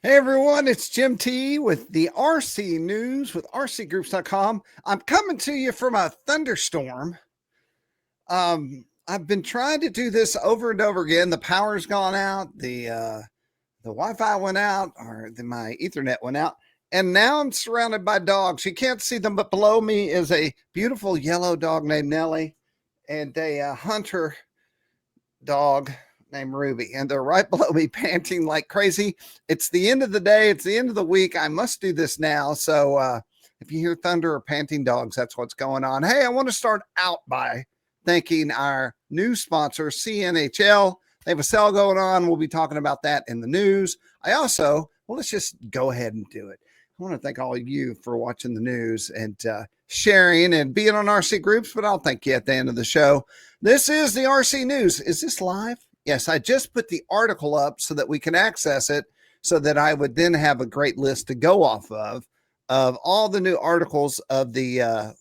Hey everyone, it's Jim T with the RC News with RCGroups.com. I'm coming to you from a thunderstorm. I've been trying to do this over and over again. The power's gone out, the Wi-Fi went out, or my Ethernet went out, and now I'm surrounded by dogs. You can't see them, but below me is a beautiful yellow dog named Nellie and a hunter dog named Ruby, and they're right below me panting like crazy. It's the end of the day. It's the end of the week. I must do this now. So if you hear thunder or panting dogs, that's what's going on. Hey, I want to start out by thanking our new sponsor, CNHL. They have a sale going on. We'll be talking about that in the news. Let's just go ahead and do it. I want to thank all of you for watching the news and sharing and being on RC groups, but I'll thank you at the end of the show. This is the RC News. Is this live? Yes, I just put the article up so that we can access it, so that I would then have a great list to go off of all the new articles of the,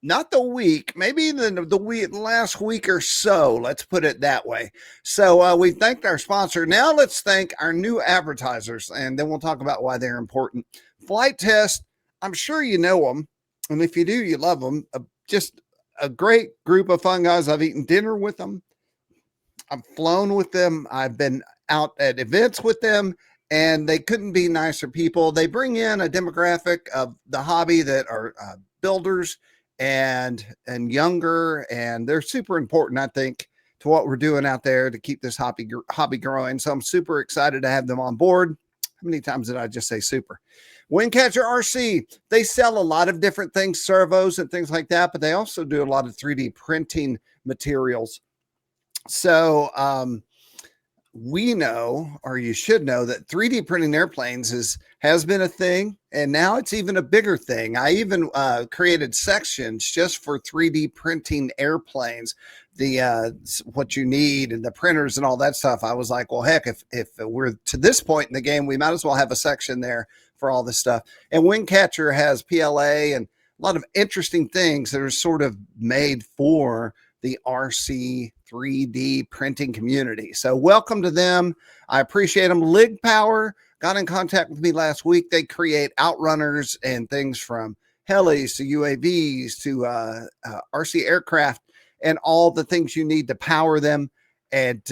not the week, maybe the week, last week or so. Let's put it that way. So we thanked our sponsor. Now let's thank our new advertisers, and then we'll talk about why they're important. Flight Test, I'm sure you know them, and if you do, you love them. Just a great group of fun guys. I've eaten dinner with them. I've flown with them. I've been out at events with them, and they couldn't be nicer people. They bring in a demographic of the hobby that are builders and younger, and they're super important, I think, to what we're doing out there to keep this hobby growing. So I'm super excited to have them on board. How many times did I just say super? Windcatcher RC, they sell a lot of different things, servos and things like that, but they also do a lot of 3D printing materials. So we know, or you should know, that 3D printing airplanes has been a thing, and now it's even a bigger thing. I even created sections just for 3D printing airplanes, the what you need and the printers and all that stuff. I was like, well, heck, if we're to this point in the game, we might as well have a section there for all this stuff. And Windcatcher has PLA and a lot of interesting things that are sort of made for the RC 3D printing community. So welcome to them. I appreciate them. Lig Power got in contact with me last week. They create outrunners and things from helis to UAVs to RC aircraft and all the things you need to power them. And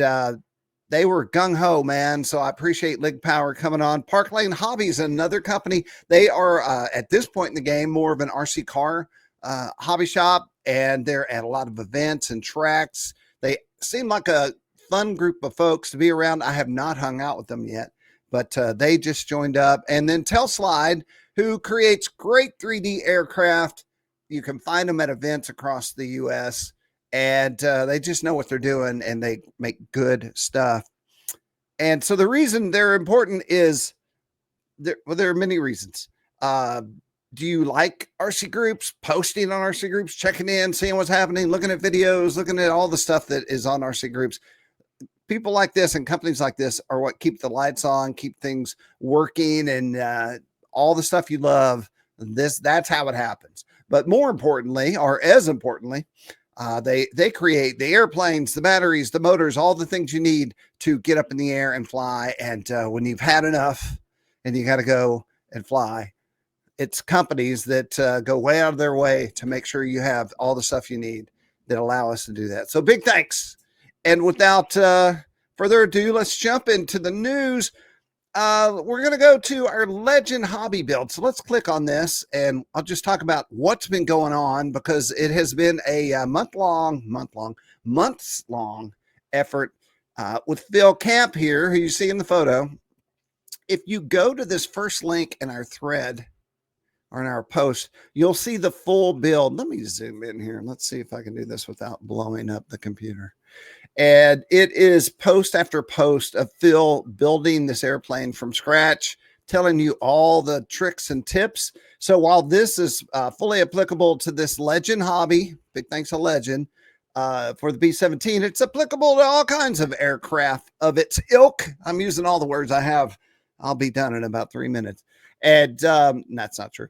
they were gung-ho, man. So I appreciate Lig Power coming on. Park Lane Hobbies, another company. They are, at this point in the game, more of an RC car hobby shop, and they're at a lot of events and tracks. They seem like a fun group of folks to be around. I have not hung out with them yet, but they just joined up. And then Telslide, who creates great 3D aircraft. You can find them at events across the U.S., and they just know what they're doing, and they make good stuff. And so the reason they're important is there are many reasons. Do you like RC groups, posting on RC groups, checking in, seeing what's happening, looking at videos, looking at all the stuff that is on RC groups? People like this and companies like this are what keep the lights on, keep things working, and all the stuff you love. That's how it happens. But more importantly, or as importantly, they create the airplanes, the batteries, the motors, all the things you need to get up in the air and fly. And when you've had enough and you got to go and fly, it's companies that go way out of their way to make sure you have all the stuff you need that allow us to do that. So big thanks. And without further ado, let's jump into the news. We're going to go to our Legend hobby build. So let's click on this, and I'll just talk about what's been going on, because it has been a months-long effort with Phil Camp here, who you see in the photo. If you go to this first link in our thread, or in our post, you'll see the full build. Let me zoom in here. Let's see if I can do this without blowing up the computer. And it is post after post of Phil building this airplane from scratch, telling you all the tricks and tips. So while this is fully applicable to this Legend hobby, big thanks to Legend, for the B-17, it's applicable to all kinds of aircraft of its ilk. I'm using all the words I have. I'll be done in about 3 minutes. And that's not true.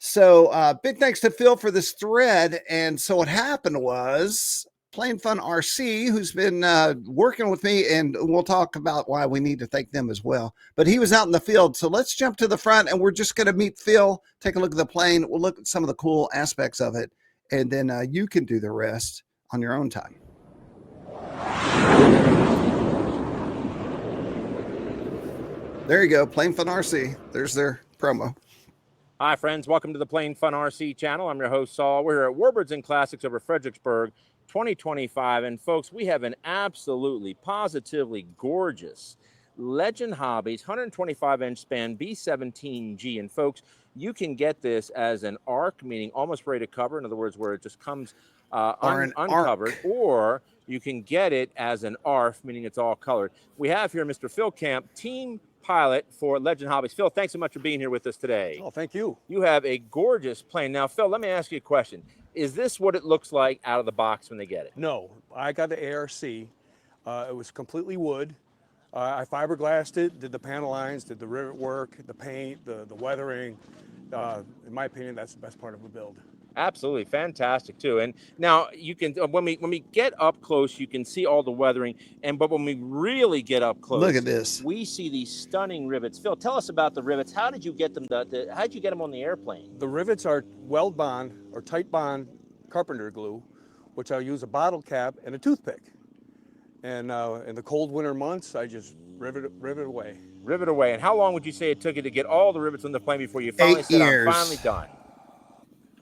So big thanks to Phil for this thread. And so what happened was Plain Fun RC, who's been working with me, and we'll talk about why we need to thank them as well. But he was out in the field, so let's jump to the front, and we're just going to meet Phil, take a look at the plane. We'll look at some of the cool aspects of it, and then you can do the rest on your own time. There you go, Plain Fun RC. There's their promo. Hi, friends. Welcome to the Plain Fun RC channel. I'm your host, Saul. We're here at Warbirds and Classics over Fredericksburg 2025. And, folks, we have an absolutely, positively gorgeous Legend Hobbies 125-inch span B17G. And, folks, you can get this as an ARC, meaning almost ready to cover. In other words, where it just comes uncovered. Or you can get it as an ARF, meaning it's all colored. We have here Mr. Phil Camp, team pilot for Legend Hobbies. Phil, thanks so much for being here with us today. Oh, thank you. You have a gorgeous plane. Now, Phil, let me ask you a question. Is this what it looks like out of the box when they get it? No, I got the ARC. It was completely wood. I fiberglassed it, did the panel lines, did the rivet work, the paint, the weathering. In my opinion, that's the best part of the build. Absolutely fantastic too. And now you can when we get up close, you can see all the weathering. But when we really get up close, look at this. We see these stunning rivets. Phil, tell us about the rivets. How did you get them? How did you get them on the airplane? The rivets are weld bond or tight bond carpenter glue, which I'll use a bottle cap and a toothpick. And in the cold winter months, I just rivet away. Rivet away. And how long would you say it took you to get all the rivets on the plane before you finally said, "I'm finally done"?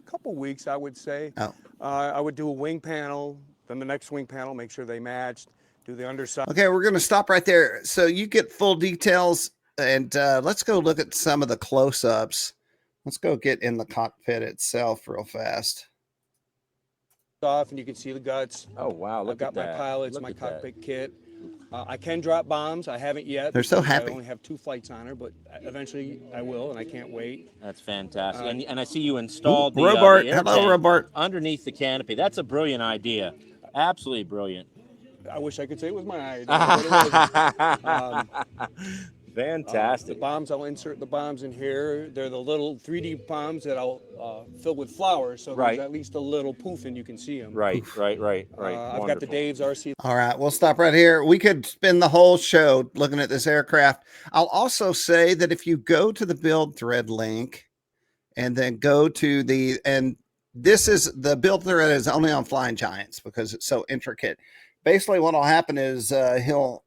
Couple weeks, I would say. Oh. I would do a wing panel, then the next wing panel, make sure they matched, do the underside. Okay, we're going to stop right there. So you get full details, and let's go look at some of the close-ups. Let's go get in the cockpit itself real fast. Off, and you can see the guts. Oh, wow. Look I've got my pilots, my cockpit kit. I can drop bombs. I haven't yet. They're so happy. I only have 2 flights on her, but eventually I will, and I can't wait. That's fantastic. And I see you installed the Robart. The hello, Robart. Underneath the canopy. That's a brilliant idea. Absolutely brilliant. I wish I could say it was my idea. Fantastic. The bombs, I'll insert the bombs in here. They're the little 3D bombs that I'll fill with flowers, so there's at least a little poof and you can see them. Right. I've got the Dave's RC. All right, we'll stop right here. We could spend the whole show looking at this aircraft. I'll also say that if you go to the build thread link and then go to this is the build thread is only on Flying Giants because it's so intricate. Basically what will happen is he'll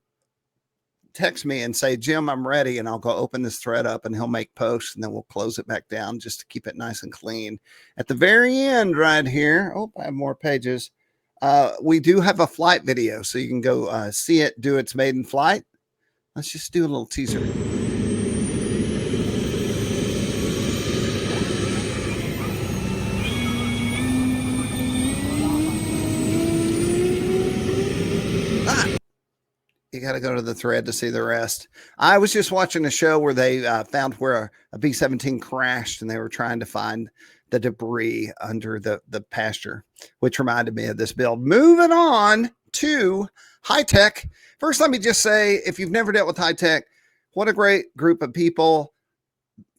text me and say, "Jim, I'm ready," and I'll go open this thread up and he'll make posts, and then we'll close it back down just to keep it nice and clean. At the very end right here, I have more pages. We do have a flight video, so you can go see it do its maiden flight. Let's just do a little teaser. You got to go to the thread to see the rest. I was just watching a show where they found where a B-17 crashed, and they were trying to find the debris under the pasture, which reminded me of this build. Moving on to Hitec. First, let me just say, if you've never dealt with Hitec, what a great group of people,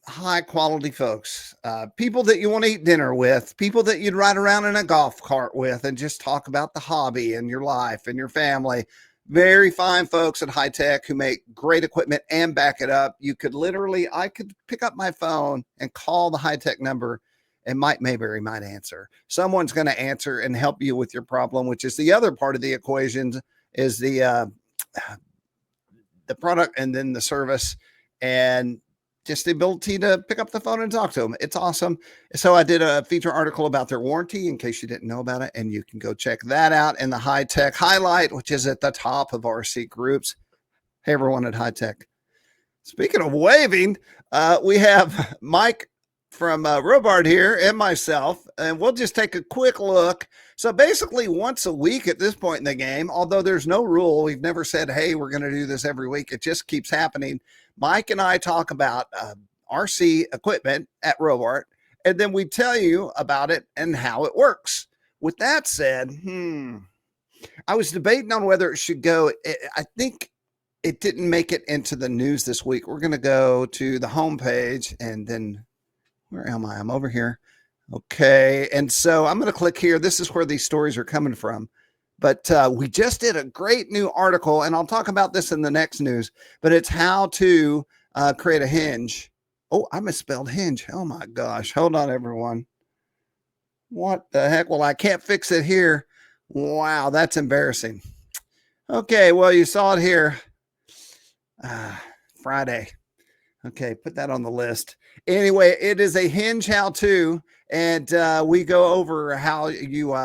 high quality folks, people that you want to eat dinner with, people that you'd ride around in a golf cart with and just talk about the hobby and your life and your family. Very fine folks at Hitec who make great equipment and back it up. You could literally, I could pick up my phone and call the Hitec number, and Mike Mayberry might answer. Someone's going to answer and help you with your problem, which is the other part of the equation, is the product and then the service and just the ability to pick up the phone and talk to them. It's awesome. So I did a feature article about their warranty in case you didn't know about it, and you can go check that out in the Hitec highlight, which is at the top of RC groups. Hey, everyone at Hitec. Speaking of waving, we have Mike from Robart here and myself, and we'll just take a quick look. So basically once a week at this point in the game, although there's no rule, we've never said, hey, we're going to do this every week. It just keeps happening. Mike and I talk about RC equipment at Robart, and then we tell you about it and how it works. With that said, I was debating on whether it should go. I think it didn't make it into the news this week. We're going to go to the homepage, and then where am I? I'm over here. Okay. And so I'm going to click here. This is where these stories are coming from. But we just did a great new article, and I'll talk about this in the next news, but it's how to create a hinge. Oh, I misspelled hinge. Oh my gosh. Hold on, everyone. What the heck? Well, I can't fix it here. Wow, that's embarrassing. Okay, well, you saw it here. Friday. Okay, put that on the list. Anyway, it is a hinge how-to, and we go over how you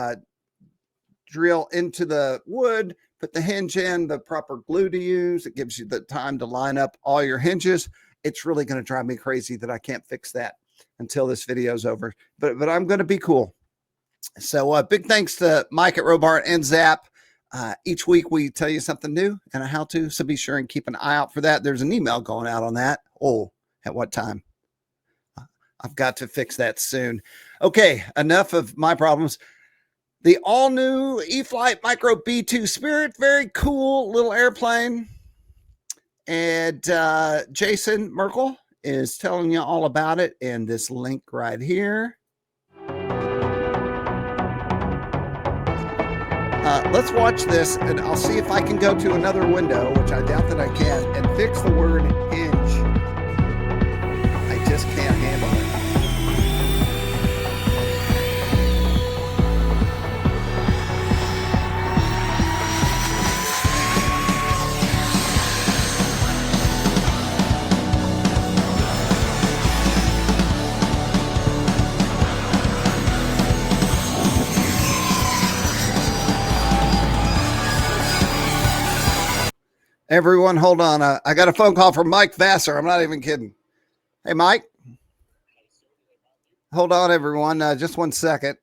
drill into the wood, put the hinge in, the proper glue to use. It gives you the time to line up all your hinges. It's really going to drive me crazy that I can't fix that until this video is over, but I'm going to be cool. So big thanks to Mike at Robart and Zap. Each week we tell you something new and a how-to, so be sure and keep an eye out for that. There's an email going out on that. Oh, at what time? I've got to fix that soon. Okay, enough of my problems. The all-new E-flite Micro B2 Spirit, very cool little airplane. And Jason Merkel is telling you all about it in this link right here. Let's watch this, and I'll see if I can go to another window, which I doubt that I can, and fix the word hinge. I just can't handle it. Everyone, hold on. I got a phone call from Mike Vassar. I'm not even kidding. Hey, Mike. Hold on, everyone. Just 1 second.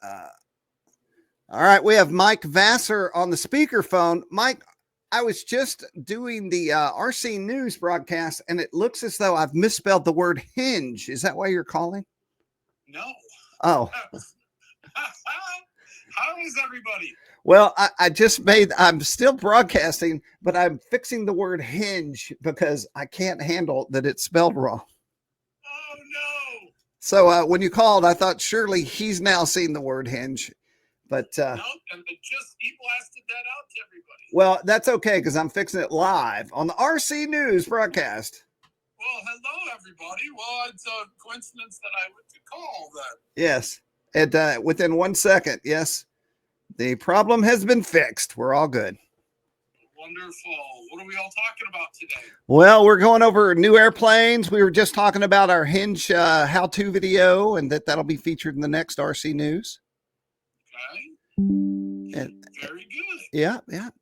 All right, we have Mike Vassar on the speakerphone. Mike, I was just doing the RC News broadcast, and it looks as though I've misspelled the word hinge. Is that why you're calling? No. Oh. How is everybody? Well, I'm still broadcasting, but I'm fixing the word hinge because I can't handle that it's spelled wrong. Oh, no. So when you called, I thought surely he's now seen the word hinge. But No, and it just e-blasted that out to everybody. Well, that's okay because I'm fixing it live on the RC News broadcast. Well, hello, everybody. Well, it's a coincidence that I went to call then. Yes. And within 1 second, yes. The problem has been fixed. We're all good. Wonderful. What are we all talking about today? Well, we're going over new airplanes. We were just talking about our hinge how-to video, and that'll be featured in the next RC News. Okay. And, very good. Yeah.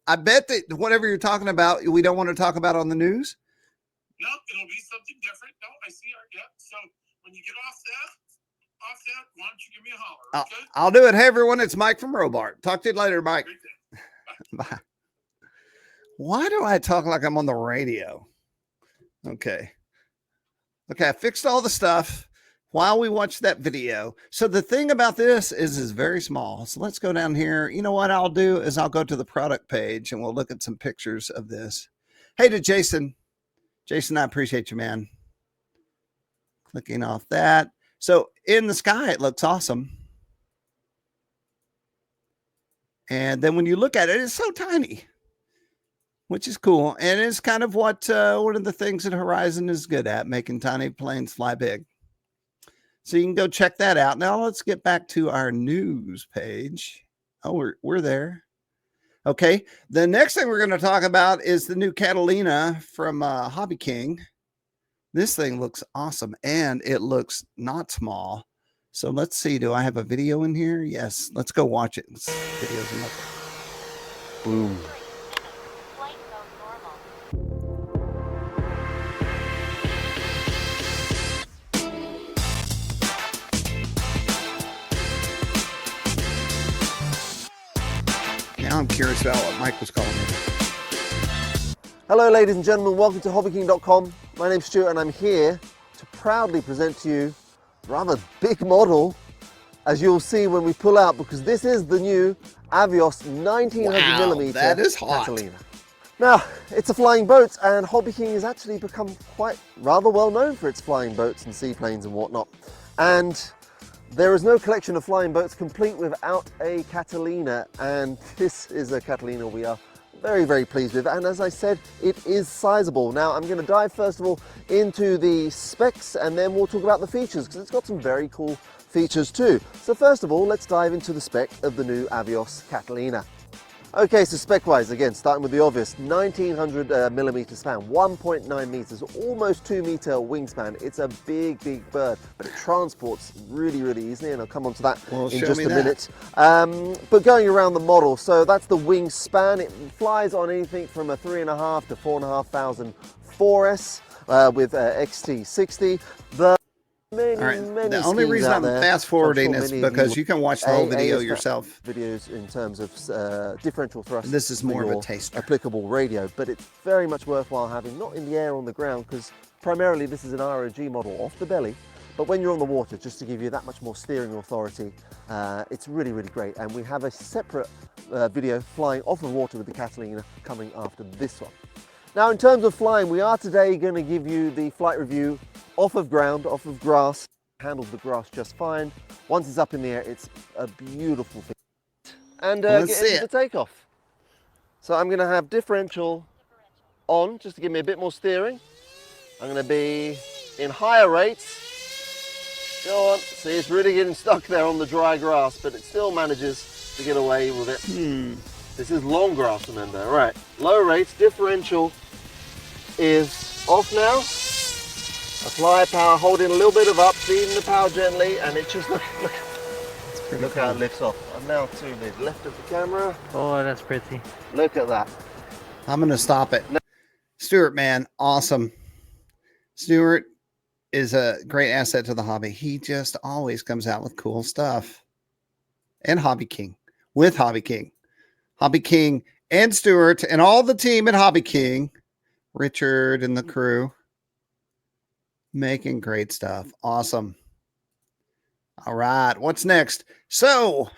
I bet that whatever you're talking about, we don't want to talk about on the news. No, it'll be something different. No, I see. Yeah. So when you get off that, why don't you give me a holler? Okay? I'll do it. Hey, everyone, it's Mike from Robart. Talk to you later, Mike. Bye. Bye. Why do I talk like I'm on the radio? Okay, I fixed all the stuff while we watched that video. So the thing about this is very small. So let's go down here. You know what I'll do is I'll go to the product page and we'll look at some pictures of this. Hey, to Jason. Jason, I appreciate you, man. Clicking off that. So in the sky, it looks awesome. And then when you look at it, it's so tiny, which is cool. And it's kind of what one of the things that Horizon is good at, making tiny planes fly big. So you can go check that out. Now let's get back to our news page. Oh, we're there. Okay. The next thing we're going to talk about is the new Catalina from Hobby King. This thing looks awesome, and it looks not small. So let's see. Do I have a video in here? Yes. Let's go watch it. Video's in the boom. Now I'm curious about what Mike was calling me. Hello ladies and gentlemen, welcome to hobbyking.com. My name's Stuart and I'm here to proudly present to you a rather big model, as you'll see when we pull out, because this is the new Avios 1900mm that is hot. Catalina. Now, it's a flying boat, and Hobby King has actually become rather well known for its flying boats and seaplanes and whatnot. And There is no collection of flying boats complete without a Catalina, and this is a Catalina we are very, very pleased with. And as I said, it is sizable. Now I'm going to dive first of all into the specs, and then we'll talk about the features, because it's got some very cool features too. So first of all, let's dive into the spec of the new Avios Catalina. Okay, so spec-wise, again, starting with the obvious, 1900 millimeter span, 1.9 meters, almost 2 meter wingspan. It's a big, big bird, but it transports really, really easily, and I'll come on to that in just a minute. But going around the model, so that's the wingspan. It flies on anything from a 3.5 to 4,500 4S with XT60. The only reason I'm fast forwarding is because you can watch the whole video yourself. Videos in terms of differential thrust. This is more of a taster. Applicable radio, but it's very much worthwhile having, not in the air, on the ground, because primarily this is an ROG model off the belly, but when you're on the water, just to give you that much more steering authority, it's really, really great. And we have a separate video flying off of water with the Catalina coming after this one. Now, in terms of flying, we are today going to give you the flight review off of ground, off of grass. Handled the grass just fine. Once it's up in the air, it's a beautiful thing. And get into the takeoff. So I'm going to have differential on, just to give me a bit more steering. I'm going to be in higher rates. Go on. See, it's really getting stuck there on the dry grass, but it still manages to get away with it. This is long grass, remember. All right, low rates, differential is off now. Apply power, holding a little bit of up, feeding the power gently, and it just, look how it lifts off. I'm now to the left of the camera. Oh, that's pretty. Look at that. I'm going to stop it. Stuart, man, awesome. Stuart is a great asset to the hobby. He just always comes out with cool stuff. And Hobby King, with Hobby King. Hobby King and Stuart and all the team at Hobby King, Richard and the crew, making great stuff. Awesome. All right, what's next? So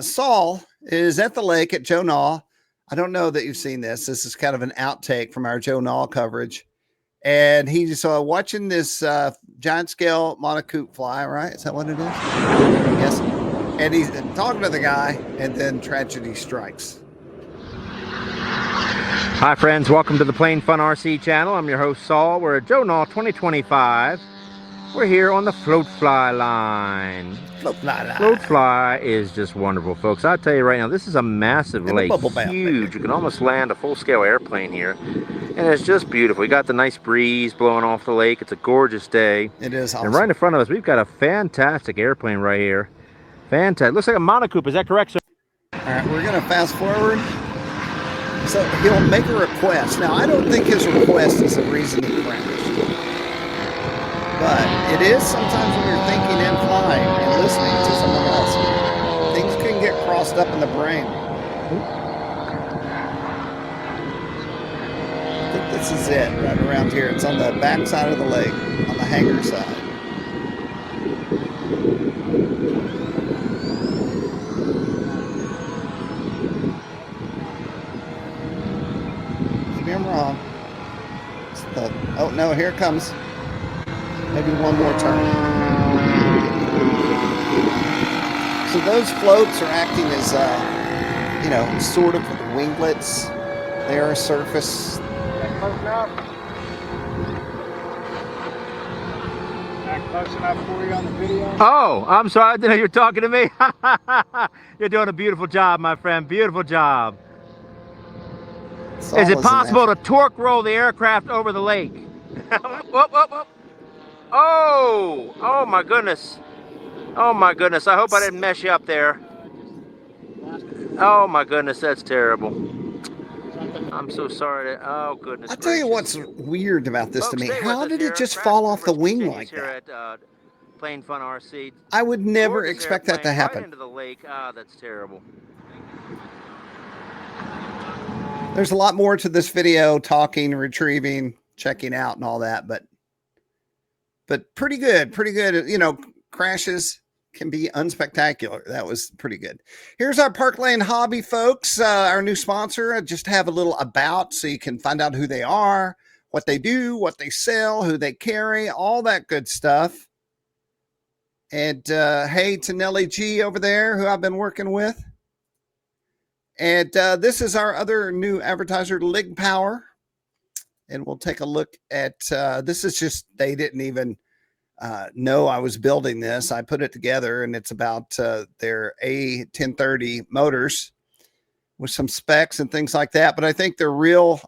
Saul is at the lake at Joe Nall. I don't know that you've seen this. This is kind of an outtake from our Joe Nall coverage. And he's watching this giant scale monocoop fly, right? Is that what it is? Yes. And he's talking to the guy, and then tragedy strikes. Hi friends, welcome to the Plain Fun RC channel. I'm your host Saul. We're at Joe Nall 2025. We're here on the float fly line. Float fly line. Float fly is just wonderful, folks. I'll tell you right now, this is a massive lake, huge. You can almost land a full-scale airplane here, and it's just beautiful. We got the nice breeze blowing off the lake. It's a gorgeous day. It is awesome. And right in front of us, we've got a fantastic airplane right here. Fantastic. Looks like a monocoop. Is that correct, sir? All right, we're going to fast forward. So he'll make a request. Now, I don't think his request is the reason he crashed. But it is sometimes when you're thinking and flying and listening to someone else. Things can get crossed up in the brain. I think this is it, right around here. It's on the back side of the lake, on the hangar side. Maybe I'm wrong. Oh no, here it comes. Maybe one more turn. So those floats are acting as, you know, sort of winglets. They are a surface. Close enough. Not close enough for you on the video. Oh, I'm sorry. I didn't know you were talking to me. You're doing a beautiful job, my friend. Beautiful job. Is it possible to torque roll the aircraft over the lake? Whoop, whoop, whoop. Oh, oh my goodness. Oh my goodness. I hope I didn't mess you up there. Oh my goodness, that's terrible. I'm so sorry. Oh goodness. I'll tell you what's weird about this to me. How did it just fall off the wing like that? At, Plain Fun RC. I would never expect that to happen. Right into the lake. Ah, that's terrible. There's a lot more to this video, talking, retrieving, checking out and all that, but pretty good, you know, crashes can be unspectacular. That was pretty good. Here's our Parkland Hobby folks, our new sponsor. I just have a little about so you can find out who they are, what they do, what they sell, who they carry, all that good stuff. And hey to Nellie G over there, who I've been working with. And this is our other new advertiser, Lig Power. And we'll take a look at, this is just, they didn't even know I was building this. I put it together, and it's about their A1030 motors with some specs and things like that. But I think the real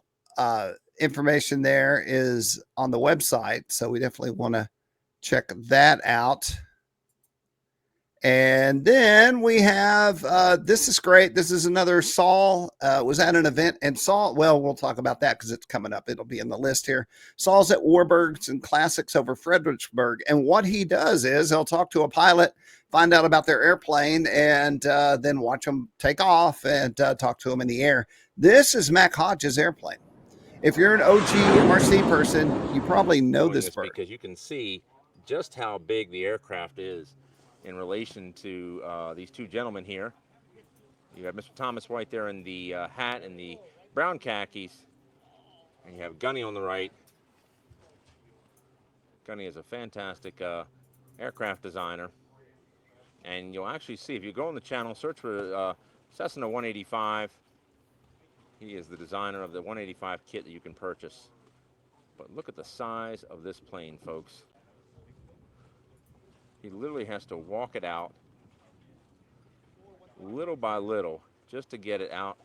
information there is on the website. So we definitely want to check that out. And then we have, this is great. This is another Saul, was at an event, and Saul, well, we'll talk about that because it's coming up. It'll be in the list here. Saul's at Warbirds and Classics over Fredericksburg. And what he does is he'll talk to a pilot, find out about their airplane, and then watch them take off and talk to them in the air. This is Mac Hodges' airplane. If you're an OG RC person, you probably know this bird. Because you can see just how big the aircraft is in relation to these two gentlemen here. You have Mr. Thomas White there in the hat and the brown khakis, and you have Gunny on the right. Gunny is a fantastic aircraft designer, and you'll actually see, if you go on the channel, search for Cessna 185. He is the designer of the 185 kit that you can purchase. But look at the size of this plane, folks. He literally has to walk it out little by little just to get it out.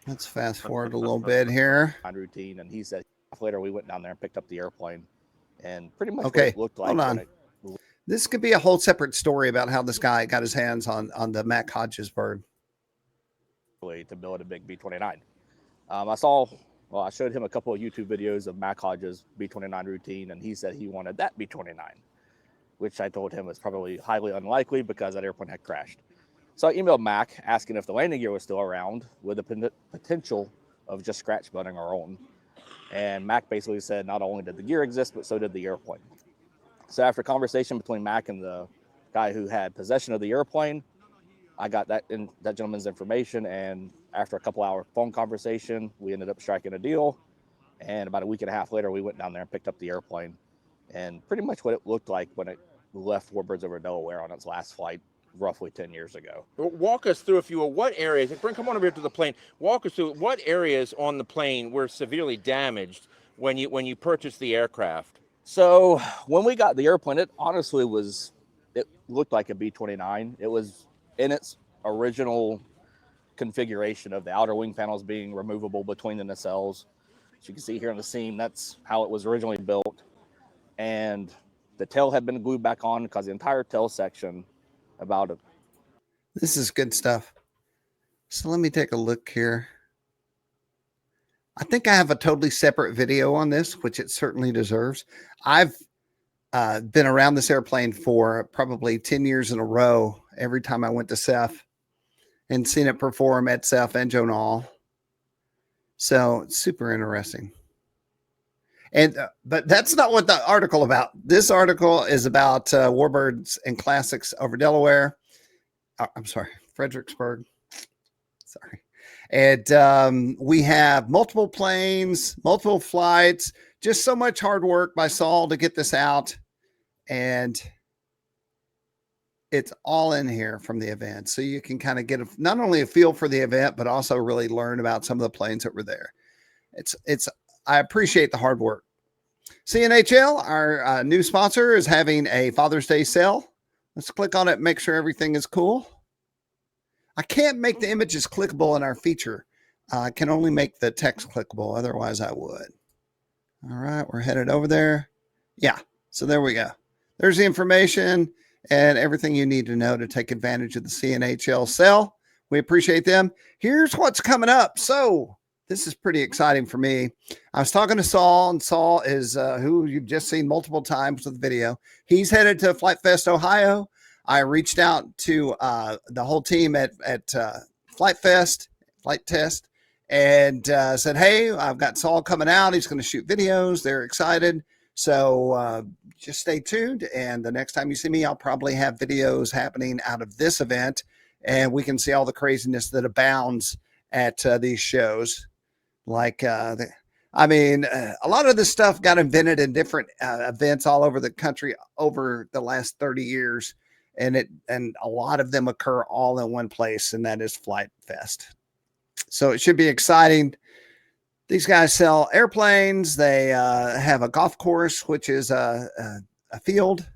Let's fast forward a little bit here. On routine, and he said later we went down there and picked up the airplane, and pretty much okay, what it looked like. Hold on. This could be a whole separate story about how this guy got his hands on the Mac Hodges bird. To build a big B-29. I showed him a couple of YouTube videos of Mac Hodges' B-29 routine, and he said he wanted that B-29, which I told him was probably highly unlikely because that airplane had crashed. So I emailed Mac asking if the landing gear was still around with the potential of just scratch building our own. And Mac basically said not only did the gear exist, but so did the airplane. So after a conversation between Mac and the guy who had possession of the airplane, I got that gentleman's information, and after a couple-hour phone conversation, we ended up striking a deal. And about a week and a half later, we went down there and picked up the airplane, and pretty much what it looked like when it left Warbirds over Delaware on its last flight, roughly 10 years ago. Walk us through, if you will, what areas, come on over here to the plane, walk us through what areas on the plane were severely damaged when you purchased the aircraft. So when we got the airplane, it honestly it looked like a B-29. It was in its original configuration of the outer wing panels being removable between the nacelles. As you can see here on the seam, that's how it was originally built. And the tail had been glued back on because the entire tail section This is good stuff. So let me take a look here. I think I have a totally separate video on this, which it certainly deserves. I've been around this airplane for probably 10 years in a row. Every time I went to CEF and seen it perform at CEF and Joe Nall. So it's super interesting. And but that's not what the article about. This article is about Warbirds and Classics over Delaware. I'm sorry, Fredericksburg. Sorry. And we have multiple planes, multiple flights, just so much hard work by Saul to get this out. And it's all in here from the event. So you can kind of get not only a feel for the event, but also really learn about some of the planes that were there. I appreciate the hard work. CNHL, our new sponsor, is having a Father's Day sale. Let's click on it, make sure everything is cool. I can't make the images clickable in our feature. I can only make the text clickable. Otherwise, I would. All right, we're headed over there. Yeah, so there we go. There's the information and everything you need to know to take advantage of the CNHL sale. We appreciate them. Here's what's coming up. So this is pretty exciting for me. I was talking to Saul, and Saul is who you've just seen multiple times with the video. He's headed to Flight Fest, Ohio. I reached out to the whole team at Flight Fest, Flight Test, and said, hey, I've got Saul coming out. He's going to shoot videos. They're excited. So just stay tuned. And the next time you see me, I'll probably have videos happening out of this event, and we can see all the craziness that abounds at these shows. Like I mean, a lot of this stuff got invented in different events all over the country over the last 30 years. And a lot of them occur all in one place, and that is Flight Fest. So it should be exciting. These guys sell airplanes. They have a golf course, which is a field.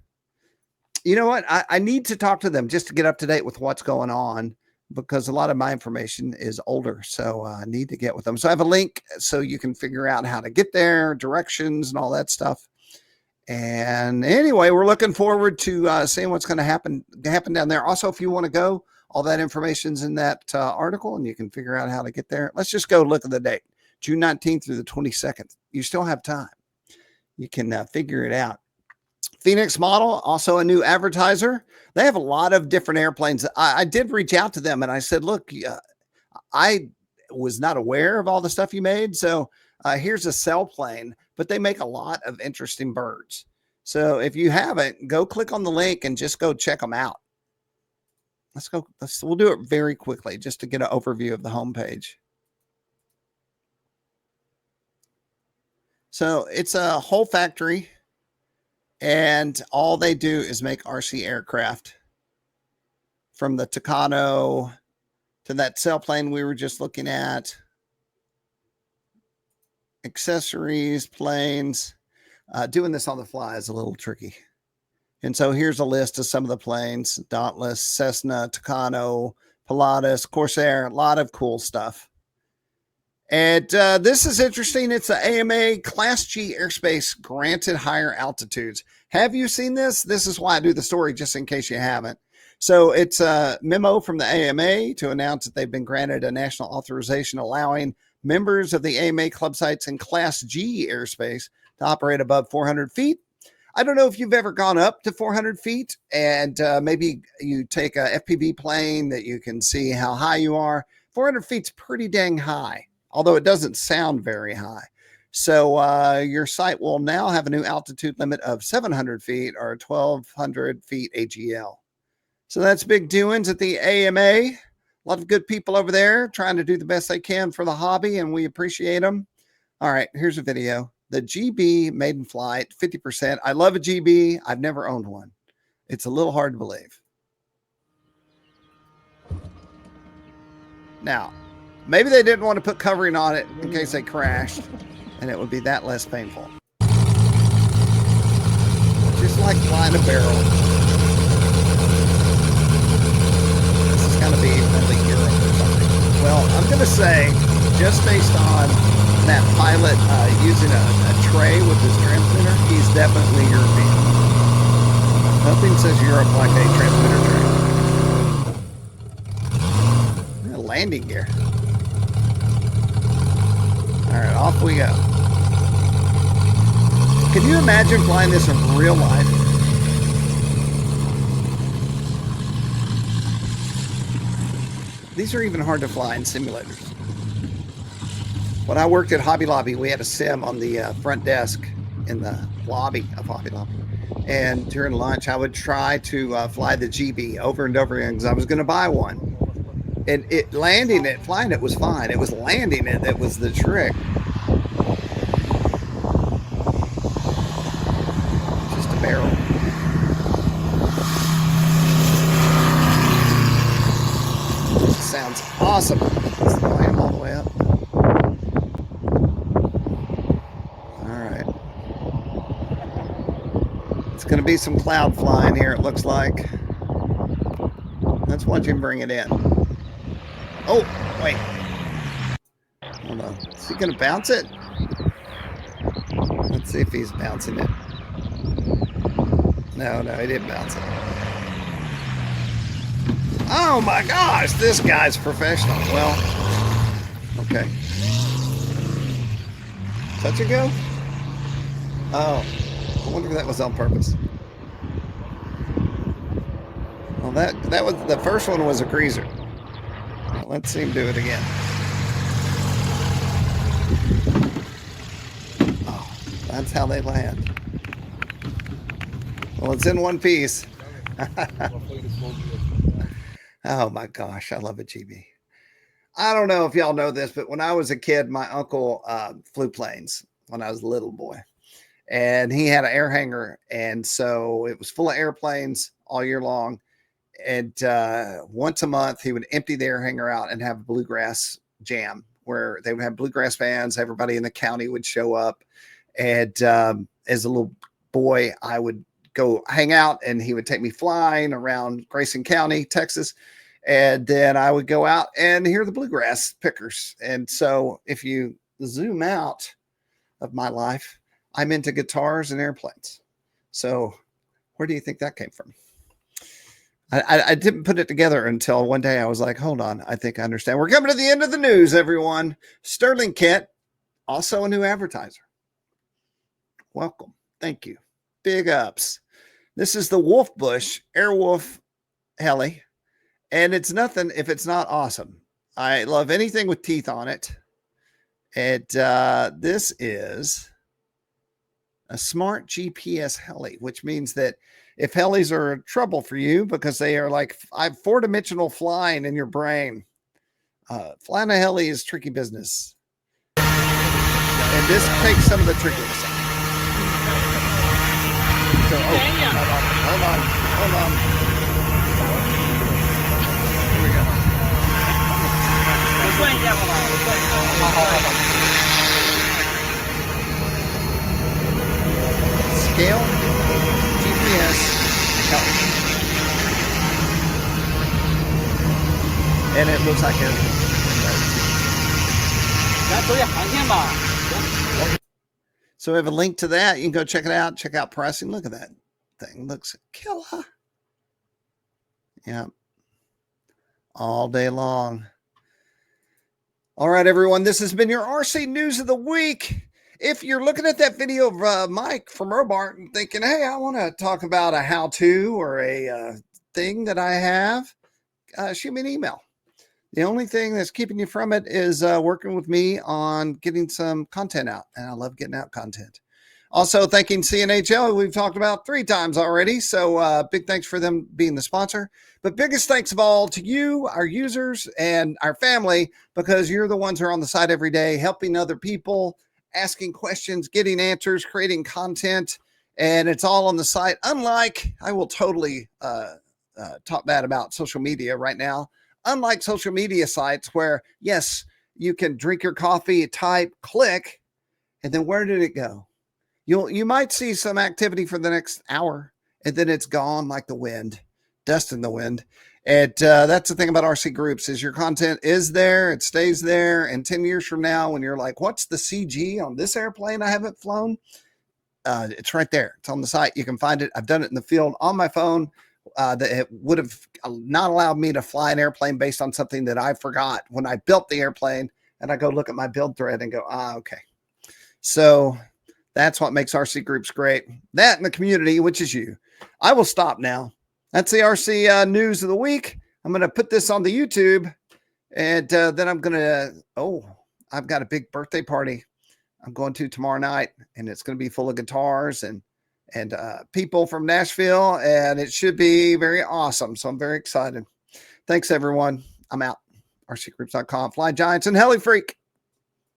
You know what? I need to talk to them just to get up to date with what's going on, because a lot of my information is older. So I need to get with them. So I have a link so you can figure out how to get there, directions and all that stuff. And anyway, we're looking forward to seeing what's going to happen down there. Also, if you want to go, all that information's in that article, and you can figure out how to get there. Let's just go look at the date, June 19th through the 22nd. You still have time. You can figure it out. Phoenix Model, also a new advertiser. They have a lot of different airplanes. I did reach out to them and I said, look, I was not aware of all the stuff you made. So here's a cell plane, but they make a lot of interesting birds. So if you haven't, go click on the link and just go check them out. Let's go. We'll do it very quickly just to get an overview of the homepage. So it's a whole factory, and all they do is make RC aircraft, from the Tucano to that sailplane we were just looking at, accessories, planes. Doing this on the fly is a little tricky. And so here's a list of some of the planes: Dauntless, Cessna, Tucano, Pilatus, Corsair, a lot of cool stuff. And this is interesting. It's the AMA Class G airspace granted higher altitudes. Have you seen this? This is why I do the story, just in case you haven't. So it's a memo from the AMA to announce that they've been granted a national authorization allowing members of the AMA club sites in Class G airspace to operate above 400 feet. I don't know if you've ever gone up to 400 feet, and maybe you take a FPV plane that you can see how high you are. 400 feet's pretty dang high, although it doesn't sound very high. So your site will now have a new altitude limit of 700 feet or 1,200 feet AGL. So that's big doings at the AMA. A lot of good people over there trying to do the best they can for the hobby, and we appreciate them. All right, here's a video. The GeeBee maiden flight, 50%. I love a GeeBee. I've never owned one. It's a little hard to believe. Now, maybe they didn't want to put covering on it in case they crashed, and it would be that less painful. Just like flying a barrel. This is going to be only Europe or something. Well, I'm going to say, just based on that pilot using a tray with his transmitter, he's definitely European. Nothing says Europe like a transmitter tray. Landing gear. All right, off we go. Can you imagine flying this in real life? These are even hard to fly in simulators. When I worked at Hobby Lobby, we had a sim on the front desk in the lobby of Hobby Lobby. And during lunch, I would try to fly the GeeBee over and over again because I was going to buy one. And flying it was fine. It was landing it that was the trick. Just a barrel. This sounds awesome. Is the volume all the way up? Going to be some cloud flying here, it looks like. Let's watch him bring it in. Oh, wait. Hold on. Is he going to bounce it? Let's see if he's bouncing it. No, he didn't bounce it. Oh my gosh, this guy's professional. Well, okay. Touch and go? Oh. I wonder if that was on purpose. Well, that was the first one was a cruiser. Well, let's see him do it again. Oh, that's how they land. Well, it's in one piece. Oh my gosh, I love a GeeBee. I don't know if y'all know this, but when I was a kid, my uncle flew planes when I was a little boy, and he had an air hangar, and so it was full of airplanes all year long. And once a month, he would empty the air hangar out and have a bluegrass jam where they would have bluegrass bands. Everybody in the county would show up, and as a little boy, I would go hang out, and he would take me flying around Grayson County, Texas. And then I would go out and hear the bluegrass pickers. And so if you zoom out of my life, I'm into guitars and airplanes. So where do you think that came from? I didn't put it together until one day I was like, hold on, I think I understand. We're coming to the end of the news, everyone. Sterling Kent, also a new advertiser. Welcome. Thank you. Big ups. This is the WolfBush Airwolf heli. And it's nothing if it's not awesome. I love anything with teeth on it. And this is a smart GPS heli, which means that if helis are trouble for you because they are like four-dimensional flying in your brain, flying a heli is tricky business. And this takes some of the trickiness. So, hold on. Scale GPS help. And it looks like everything. So we have a link to that. You can go check it out. Check out pricing. Look at that thing. Looks killer. Yeah. All day long. All right, everyone. This has been your RC News of the Week. If you're looking at that video of Mike from Robart and thinking, hey, I want to talk about a how-to or a thing that I have, shoot me an email. The only thing that's keeping you from it is working with me on getting some content out. And I love getting out content. Also, thanking CNHL, we've talked about 3 times already. So big thanks for them being the sponsor. But biggest thanks of all to you, our users, and our family, because you're the ones who are on the site every day, helping other people, asking questions, getting answers, creating content. And it's all on the site. Unlike, I will totally talk bad about social media right now. Unlike social media sites where, yes, you can drink your coffee, type, click, and then where did it go? You might see some activity for the next hour, and then it's gone like the wind, dust in the wind. And that's the thing about RC groups is your content is there, it stays there, and 10 years from now, when you're like, what's the CG on this airplane I haven't flown? It's right there. It's on the site. You can find it. I've done it in the field on my phone. That it would have not allowed me to fly an airplane based on something that I forgot when I built the airplane, and I go look at my build thread and go, okay. So that's what makes RC groups great. That and the community, which is you. I will stop now. That's the RC news of the week. I'm going to put this on the YouTube, and then I'm going to, I've got a big birthday party I'm going to tomorrow night, and it's going to be full of guitars and people from Nashville, and it should be very awesome. So I'm very excited. Thanks, everyone. I'm out. RCgroups.com, Fly Giants, and Heli Freak.